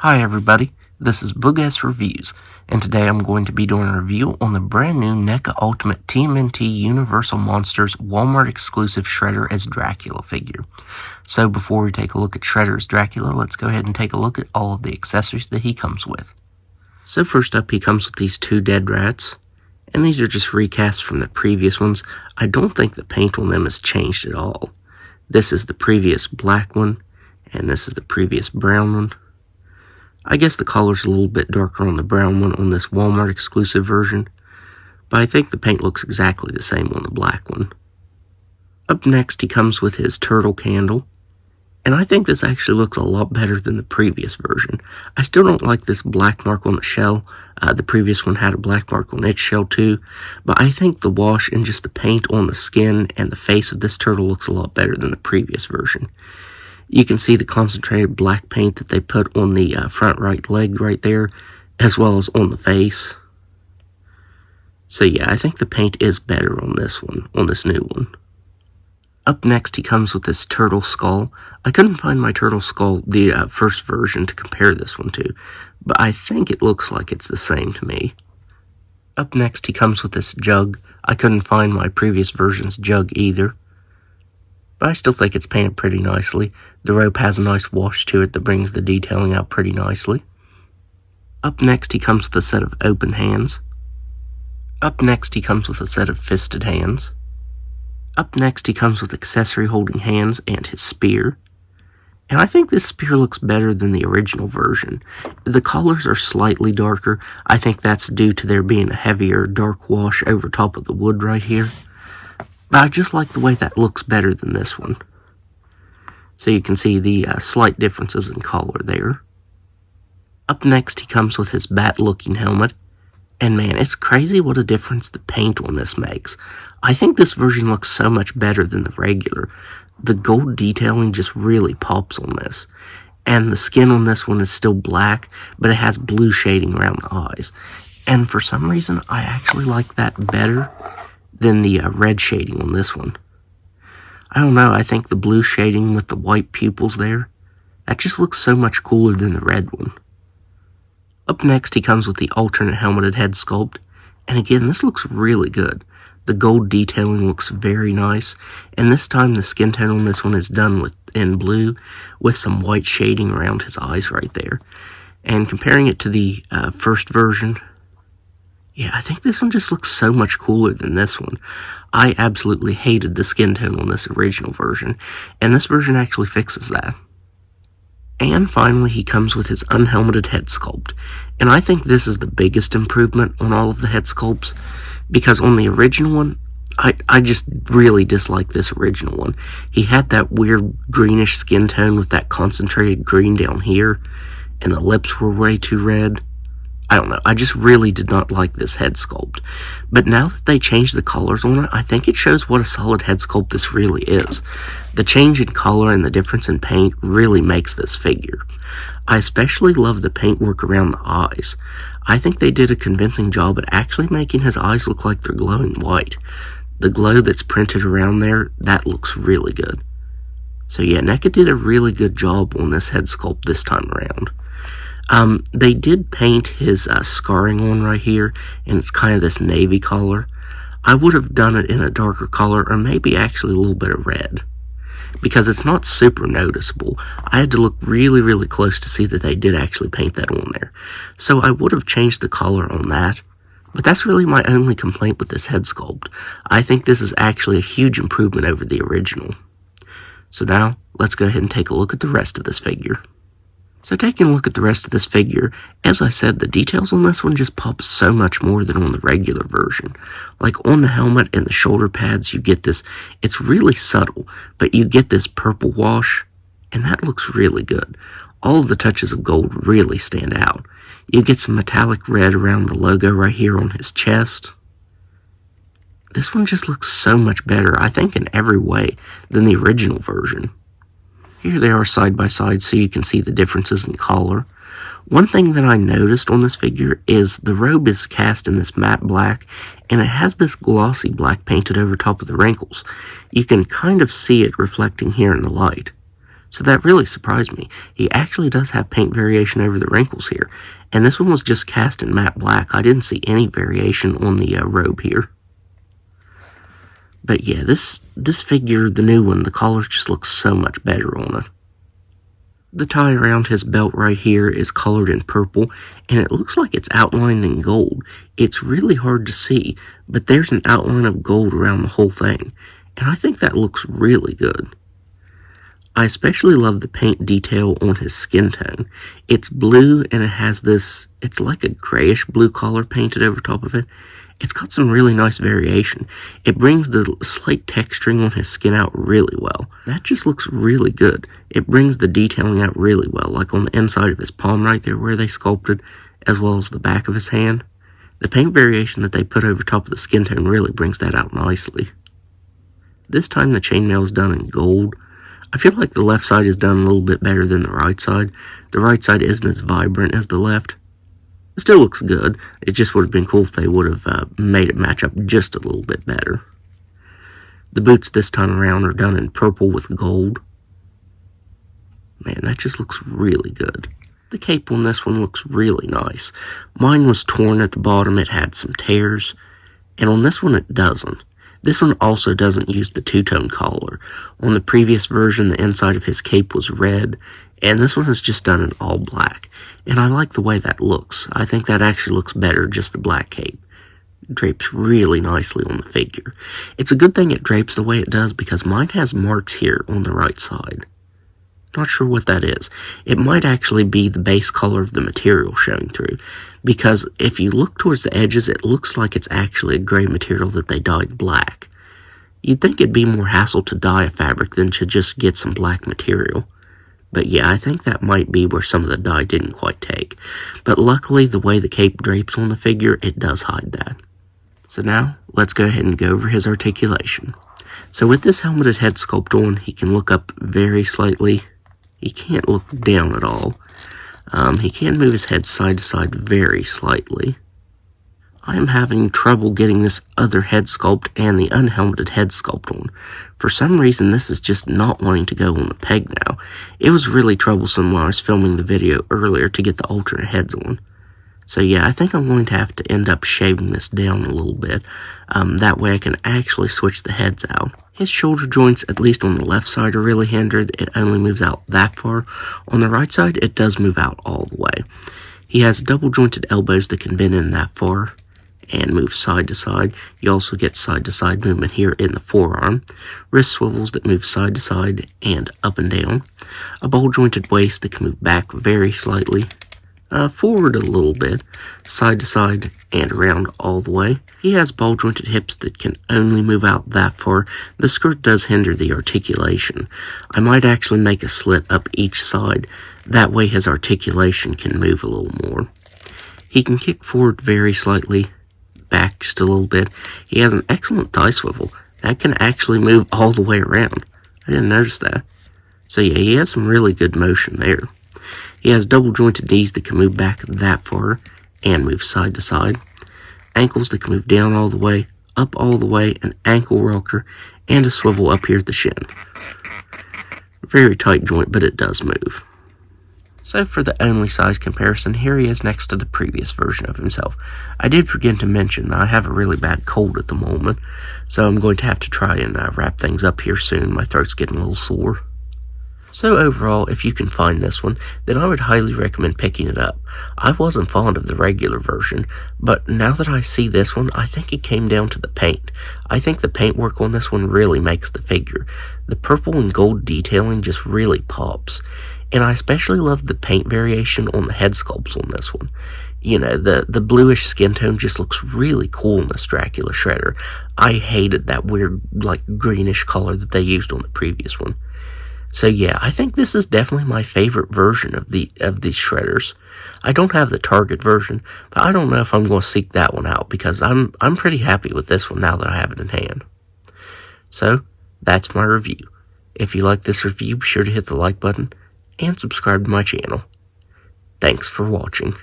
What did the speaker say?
Hi everybody, this is Boog Reviews, and today I'm going to be doing a review on the brand new Neca Ultimate TMNT Universal Monsters Walmart exclusive Shredder as Dracula figure. So before we take a look at Shredder as Dracula, let's go ahead and take a look at all of the accessories that he comes with. So first up, he comes with these two dead rats, and these are just recasts from the previous ones. I don't think the paint on them has changed at all. This is the previous black one, and this is the previous brown one. I guess the color's a little bit darker on the brown one on this Walmart exclusive version, but I think the paint looks exactly the same on the black one. Up next, he comes with his turtle candle, and I think this actually looks a lot better than the previous version. I still don't like this black mark on the shell. The previous one had a black mark on its shell too, but I think the wash and just the paint on the skin and the face of this turtle looks a lot better than the previous version. You can see the concentrated black paint that they put on the front right leg right there, as well as on the face. So yeah, I think the paint is better on this one, on this new one. Up next, he comes with this turtle skull. I couldn't find my turtle skull, the first version, to compare this one to, but I think it looks like it's the same to me. Up next, he comes with this jug. I couldn't find my previous version's jug either, but I still think it's painted pretty nicely. The rope has a nice wash to it that brings the detailing out pretty nicely. Up next, he comes with a set of open hands. Up next, he comes with a set of fisted hands. Up next, he comes with accessory holding hands and his spear. And I think this spear looks better than the original version. The colors are slightly darker. I think that's due to there being a heavier dark wash over top of the wood right here. But I just like the way that looks better than this one. So you can see the slight differences in color there. Up next, he comes with his bat-looking helmet. And man, it's crazy what a difference the paint on this makes. I think this version looks so much better than the regular. The gold detailing just really pops on this. And the skin on this one is still black, but it has blue shading around the eyes. And for some reason, I actually like that better than the red shading on this one. I don't know, I think the blue shading with the white pupils there, that just looks so much cooler than the red one. Up next, he comes with the alternate helmeted head sculpt, and again, this looks really good. The gold detailing looks very nice, and this time the skin tone on this one is done in blue with some white shading around his eyes right there. And comparing it to the first version, yeah, I think this one just looks so much cooler than this one. I absolutely hated the skin tone on this original version, and this version actually fixes that. And finally, he comes with his unhelmeted head sculpt, and I think this is the biggest improvement on all of the head sculpts, because on the original one, I just really dislike this original one. He had that weird greenish skin tone with that concentrated green down here, and the lips were way too red. I don't know, I just really did not like this head sculpt. But now that they changed the colors on it, I think it shows what a solid head sculpt this really is. The change in color and the difference in paint really makes this figure. I especially love the paintwork around the eyes. I think they did a convincing job at actually making his eyes look like they're glowing white. The glow that's printed around there, that looks really good. So yeah, Neca did a really good job on this head sculpt this time around. They did paint his scarring on right here, and it's kind of this navy color. I would have done it in a darker color, or maybe actually a little bit of red, because it's not super noticeable. I had to look really, really close to see that they did actually paint that on there. So I would have changed the color on that, but that's really my only complaint with this head sculpt. I think this is actually a huge improvement over the original. So now, let's go ahead and take a look at the rest of this figure. So taking a look at the rest of this figure, as I said, the details on this one just pop so much more than on the regular version. Like on the helmet and the shoulder pads, you get this, it's really subtle, but you get this purple wash, and that looks really good. All of the touches of gold really stand out. You get some metallic red around the logo right here on his chest. This one just looks so much better, I think in every way, than the original version. Here they are side by side so you can see the differences in color. One thing that I noticed on this figure is the robe is cast in this matte black, and it has this glossy black painted over top of the wrinkles. You can kind of see it reflecting here in the light. So that really surprised me. He actually does have paint variation over the wrinkles here. And this one was just cast in matte black. I didn't see any variation on the robe here. But yeah, this figure, the new one, the collar just looks so much better on it. The tie around his belt right here is colored in purple, and it looks like it's outlined in gold. It's really hard to see, but there's an outline of gold around the whole thing, and I think that looks really good. I especially love the paint detail on his skin tone. It's blue, and it has this, it's like a grayish blue collar painted over top of it. It's got some really nice variation. It brings the slight texturing on his skin out really well. That just looks really good. It brings the detailing out really well, like on the inside of his palm right there where they sculpted, as well as the back of his hand. The paint variation that they put over top of the skin tone really brings that out nicely. This time the chainmail is done in gold. I feel like the left side is done a little bit better than the right side. The right side isn't as vibrant as the left. It still looks good. It just would have been cool if they would have made it match up just a little bit better. The boots this time around are done in purple with gold. Man, that just looks really good. The cape on this one looks really nice. Mine was torn at the bottom. It had some tears. And on this one, it doesn't. This one also doesn't use the two-tone collar. On the previous version, the inside of his cape was red, and this one is just done in all black. And I like the way that looks. I think that actually looks better, just the black cape. It drapes really nicely on the figure. It's a good thing it drapes the way it does because mine has marks here on the right side. Not sure what that is. It might actually be the base color of the material showing through, because if you look towards the edges, it looks like it's actually a gray material that they dyed black. You'd think it'd be more hassle to dye a fabric than to just get some black material. But yeah, I think that might be where some of the dye didn't quite take. But luckily, the way the cape drapes on the figure, it does hide that. So now, let's go ahead and go over his articulation. So with this helmeted head sculpt on, he can look up very slightly. He can't look down at all. He can move his head side to side very slightly. I am having trouble getting this other head sculpt and the unhelmeted head sculpt on. For some reason, this is just not wanting to go on the peg now. It was really troublesome when I was filming the video earlier to get the alternate heads on. So yeah, I think I'm going to have to end up shaving this down a little bit. That way I can actually switch the heads out. His shoulder joints, at least on the left side, are really hindered. It only moves out that far. On the right side, it does move out all the way. He has double jointed elbows that can bend in that far and move side to side. You also get side to side movement here in the forearm. Wrist swivels that move side to side and up and down. A ball jointed waist that can move back very slightly. Forward a little bit, side to side, and around all the way. He has ball-jointed hips that can only move out that far. The skirt does hinder the articulation. I might actually make a slit up each side. That way his articulation can move a little more. He can kick forward very slightly, back just a little bit. He has an excellent thigh swivel. That can actually move all the way around. I didn't notice that. So yeah, he has some really good motion there. He has double jointed knees that can move back that far and move side to side. Ankles that can move down all the way, up all the way, an ankle rocker, and a swivel up here at the shin. Very tight joint, but it does move. So for the only size comparison, here he is next to the previous version of himself. I did forget to mention that I have a really bad cold at the moment, so I'm going to have to try and wrap things up here soon. My throat's getting a little sore. So overall, if you can find this one, then I would highly recommend picking it up. I wasn't fond of the regular version, but now that I see this one, I think it came down to the paint. I think the paintwork on this one really makes the figure. The purple and gold detailing just really pops. And I especially love the paint variation on the head sculpts on this one. You know, the bluish skin tone just looks really cool in this Dracula shredder. I hated that weird, like, greenish color that they used on the previous one. So yeah, I think this is definitely my favorite version of these shredders. I don't have the Target version, but I don't know if I'm going to seek that one out because I'm pretty happy with this one now that I have it in hand. So, that's my review. If you like this review, be sure to hit the like button and subscribe to my channel. Thanks for watching.